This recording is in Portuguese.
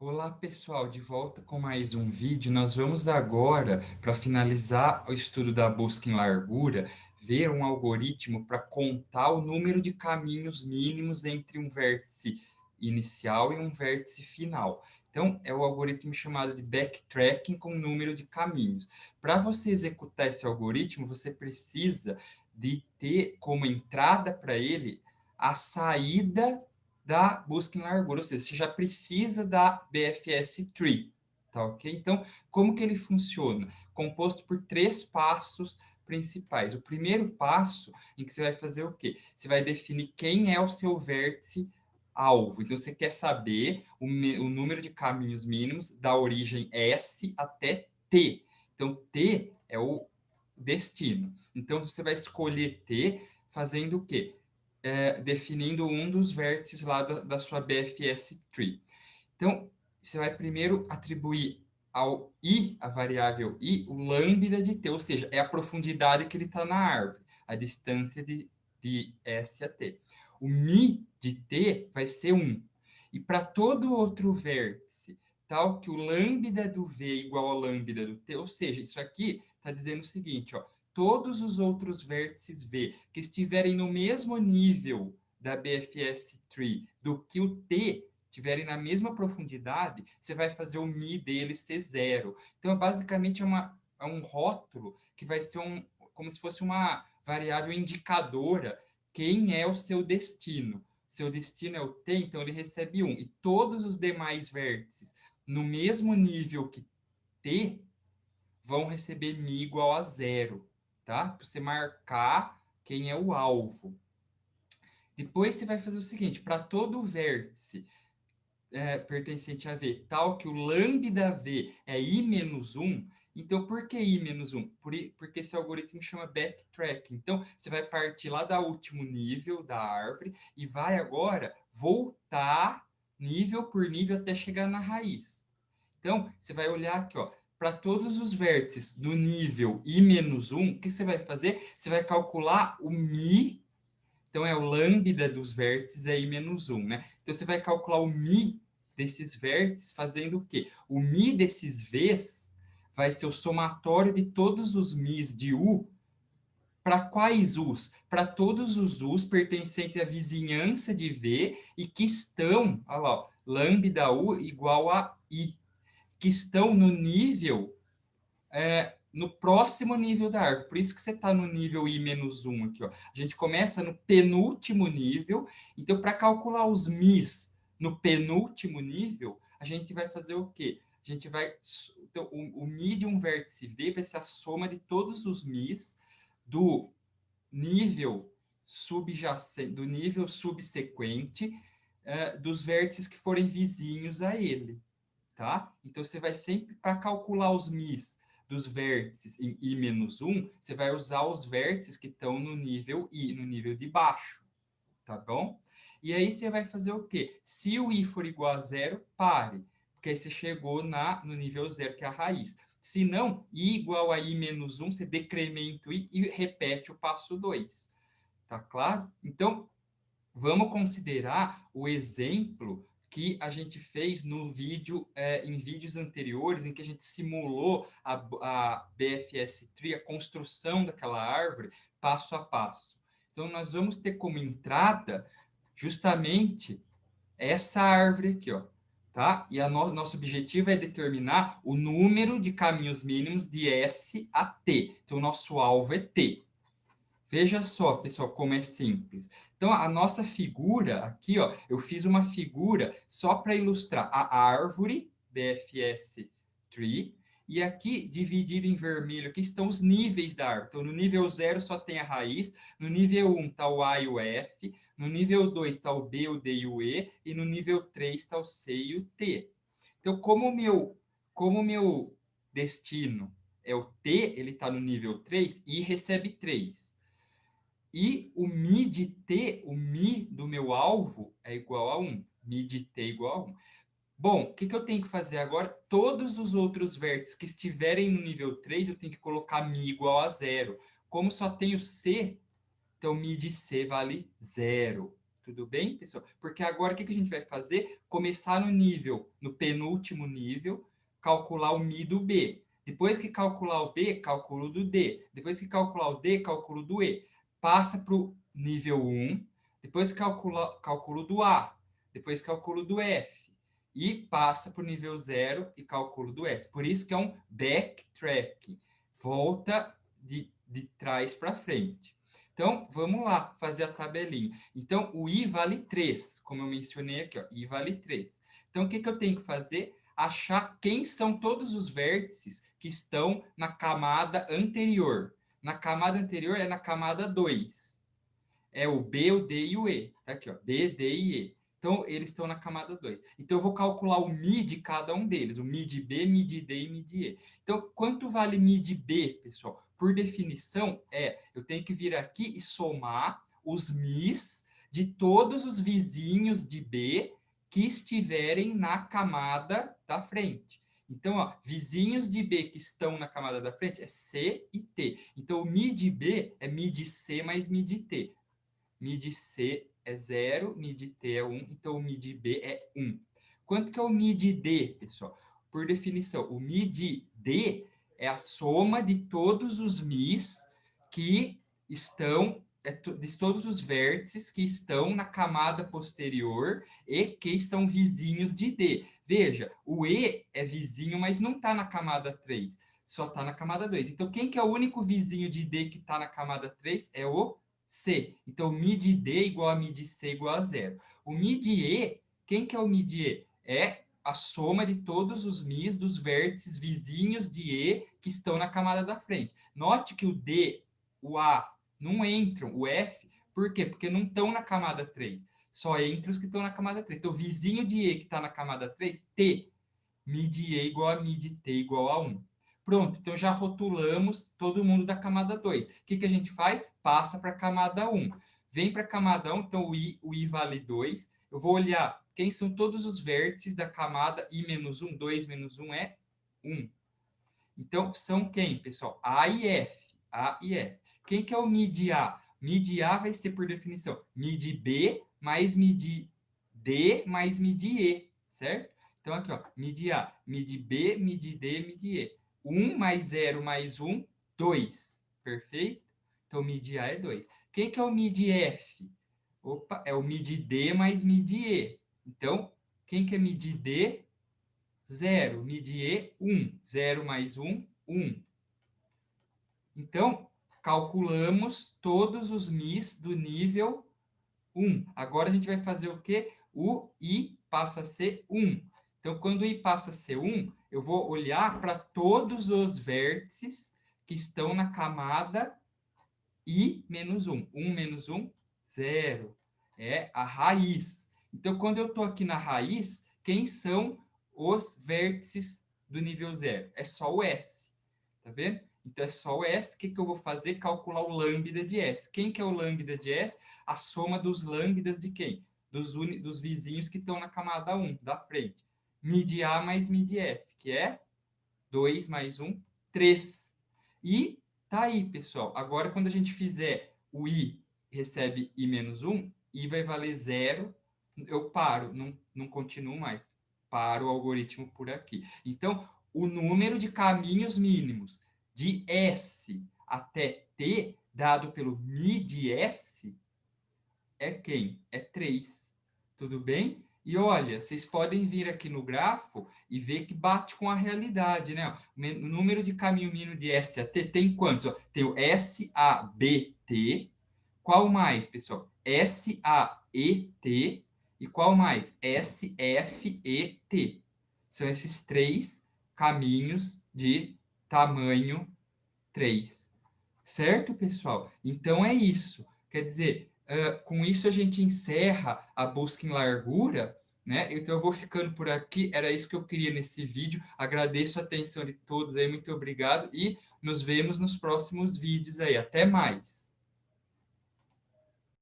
Olá pessoal, de volta com mais um vídeo. Nós vamos agora, para finalizar o estudo da busca em largura, ver um algoritmo para contar o número de caminhos mínimos entre um vértice inicial e um vértice final. Então, é o algoritmo chamado de backtracking com número de caminhos. Para você executar esse algoritmo, você precisa de ter como entrada para ele a saída da busca em largura, ou seja, você já precisa da BFS Tree, tá ok? Então, como que ele funciona? Composto por três passos principais. O primeiro passo, em que você vai fazer o quê? Você vai definir quem é o seu vértice alvo. Então, você quer saber o número de caminhos mínimos da origem S até T. Então, T é o destino. Então, você vai escolher T fazendo o quê? Definindo um dos vértices lá da sua BFS tree. Então, você vai primeiro atribuir ao i, a variável i, o lambda de t, ou seja, é a profundidade que ele está na árvore, a distância de S a t. O mi de t vai ser 1. E para todo outro vértice, tal que o lambda do v é igual ao lambda do t, ou seja, isso aqui está dizendo o seguinte, ó, todos os outros vértices V que estiverem no mesmo nível da BFS Tree do que o T, estiverem na mesma profundidade, você vai fazer o Mi dele ser zero. Então, basicamente, é um rótulo que vai ser como se fosse uma variável indicadora quem é o seu destino. Seu destino é o T, então ele recebe 1. E todos os demais vértices no mesmo nível que T vão receber mi igual a zero, tá? Para você marcar quem é o alvo. Depois você vai fazer o seguinte, para todo vértice pertencente a V, tal que o lambda V é I menos 1, então por que I menos 1? Porque esse algoritmo chama backtrack. Então você vai partir lá do último nível da árvore e vai agora voltar nível por nível até chegar na raiz. Então, você vai olhar aqui, ó, para todos os vértices do nível i menos 1, o que você vai fazer? Você vai calcular o mi, então é o lambda dos vértices é i menos 1, né? Então, você vai calcular o mi desses vértices fazendo o quê? O mi desses v's vai ser o somatório de todos os mi's de u. Para quais u's? Para todos os u's pertencentes à vizinhança de v e que estão, olha lá, ó, lambda u igual a i, que estão no nível, no próximo nível da árvore. Por isso que você está no nível i-1 aqui. Ó. A gente começa no penúltimo nível. Então, para calcular os mi's no penúltimo nível, a gente vai fazer o quê? A gente vai. Então, o mi de um vértice V vai ser a soma de todos os mi's do nível subjacente, do nível subsequente, dos vértices que forem vizinhos a ele. Tá? Então, você vai sempre, para calcular os mi's dos vértices em i menos 1, você vai usar os vértices que estão no nível i, no nível de baixo, tá bom? E aí você vai fazer o quê? Se o i for igual a zero, pare, porque aí você chegou no nível zero, que é a raiz. Se não, i igual a i menos 1, você decrementa o i e repete o passo 2, tá claro? Então, vamos considerar o exemplo que a gente fez no vídeo, em vídeos anteriores, em que a gente simulou a BFS Tree, a construção daquela árvore, passo a passo. Então, nós vamos ter como entrada justamente essa árvore aqui, ó, tá? E nosso objetivo é determinar o número de caminhos mínimos de S a T. Então, o nosso alvo é T. Veja só, pessoal, como é simples. Então, a nossa figura aqui, ó, eu fiz uma figura só para ilustrar a árvore BFS Tree, e aqui, dividido em vermelho, aqui estão os níveis da árvore. Então, no nível 0 só tem a raiz, no nível 1 está o A e o F, no nível 2 está o B, o D e o E no nível 3 está o C e o T. Então, como o meu destino é o T, ele está no nível 3 e recebe 3. E o mi de t, o mi do meu alvo, é igual a 1. Mi de t é igual a 1. Bom, o que eu tenho que fazer agora? Todos os outros vértices que estiverem no nível 3, eu tenho que colocar mi igual a zero. Como só tenho c, então mi de c vale zero. Tudo bem, pessoal? Porque agora o que a gente vai fazer? Começar no nível, no penúltimo nível, calcular o Mi do B. Depois que calcular o B, cálculo do D. Depois que calcular o D, cálculo do E. Passa para o nível 1, depois calcula cálculo do A, depois cálculo do F. E passa para o nível 0 e cálculo do S. Por isso que é um backtrack. Volta de trás para frente. Então, vamos lá fazer a tabelinha. Então, o I vale 3, como eu mencionei aqui, ó, I vale 3. Então, o que eu tenho que fazer? Achar quem são todos os vértices que estão na camada anterior. Na camada anterior é na camada 2. É o B, o D e o E. Tá aqui, ó, B, D e E. Então, eles estão na camada 2. Então, eu vou calcular o Mi de cada um deles. O Mi de B, Mi de D e Mi de E. Então, quanto vale Mi de B, pessoal? Por definição, eu tenho que vir aqui e somar os Mis de todos os vizinhos de B que estiverem na camada da frente. Então, ó, vizinhos de B que estão na camada da frente é C e T. Então, o Mi de B é Mi de C mais Mi de T. Mi de C é 0, Mi de T é 1, então o Mi de B é 1. Quanto que é o Mi de D, pessoal? Por definição, o Mi de D é a soma de todos os Mis que estão, de todos os vértices que estão na camada posterior e que são vizinhos de D. Veja, o E é vizinho, mas não está na camada 3, só está na camada 2. Então, quem que é o único vizinho de D que está na camada 3? É o C. Então, Mi de D igual a Mi de C igual a 0. O Mi de E, quem que é o Mi de E? É a soma de todos os Mis dos vértices vizinhos de E que estão na camada da frente. Note que o D, o A, não entram, o F, por quê? Porque não estão na camada 3. Só entram os que estão na camada 3. Então, vizinho de E que está na camada 3, T. Mi de E igual a Mi de T igual a 1. Pronto, então já rotulamos todo mundo da camada 2. O que a gente faz? Passa para a camada 1. Vem para a camada 1, então o I vale 2. Eu vou olhar quem são todos os vértices da camada I menos 1. 2 menos 1 é 1. Então, são quem, pessoal? A e F. A e F. Quem que é o Mi de A? Mi de A vai ser, por definição, Mi de B mais Mi de D mais Mi de E, certo? Então, aqui, ó, Mi de A, Mi de B, Mi de D, Mi de E. 1 mais 0 mais 1, 2. Perfeito? Então, Mi de A é 2. Quem que é o Mi de F? Opa, é o Mi de D mais Mi de E. Então, quem que é Mi de D? 0. Mi de E, 1. 0 mais 1, 1. Então, calculamos todos os Mis do nível 1. Agora a gente vai fazer o quê? O I passa a ser 1. Então, quando o I passa a ser 1, eu vou olhar para todos os vértices que estão na camada I menos 1. 1 menos 1, 0. É a raiz. Então, quando eu estou aqui na raiz, quem são os vértices do nível 0? É só o S. Tá vendo? Então, é só o S. O que eu vou fazer? Calcular o lambda de S. Quem que é o lambda de S? A soma dos lambdas de quem? Dos vizinhos que estão na camada 1, da frente. Mi de A mais Mi de F, que é 2 mais 1, 3. E tá aí, pessoal. Agora, quando a gente fizer o I recebe I menos 1, I vai valer 0. Eu paro, não continuo mais. Paro o algoritmo por aqui. Então, o número de caminhos mínimos de S até T, dado pelo Mi de S, é quem? É 3. Tudo bem? E olha, vocês podem vir aqui no grafo e ver que bate com a realidade, né? O número de caminho mínimo de S a T tem quantos? Ó, tem o SABT. Qual mais, pessoal? SAET. E qual mais? SFET. São esses três caminhos de tamanho 3. Certo, pessoal? Então é isso. Quer dizer, com isso a gente encerra a busca em largura, né? Então eu vou ficando por aqui. Era isso que eu queria nesse vídeo. Agradeço a atenção de todos aí, muito obrigado e nos vemos nos próximos vídeos aí. Até mais.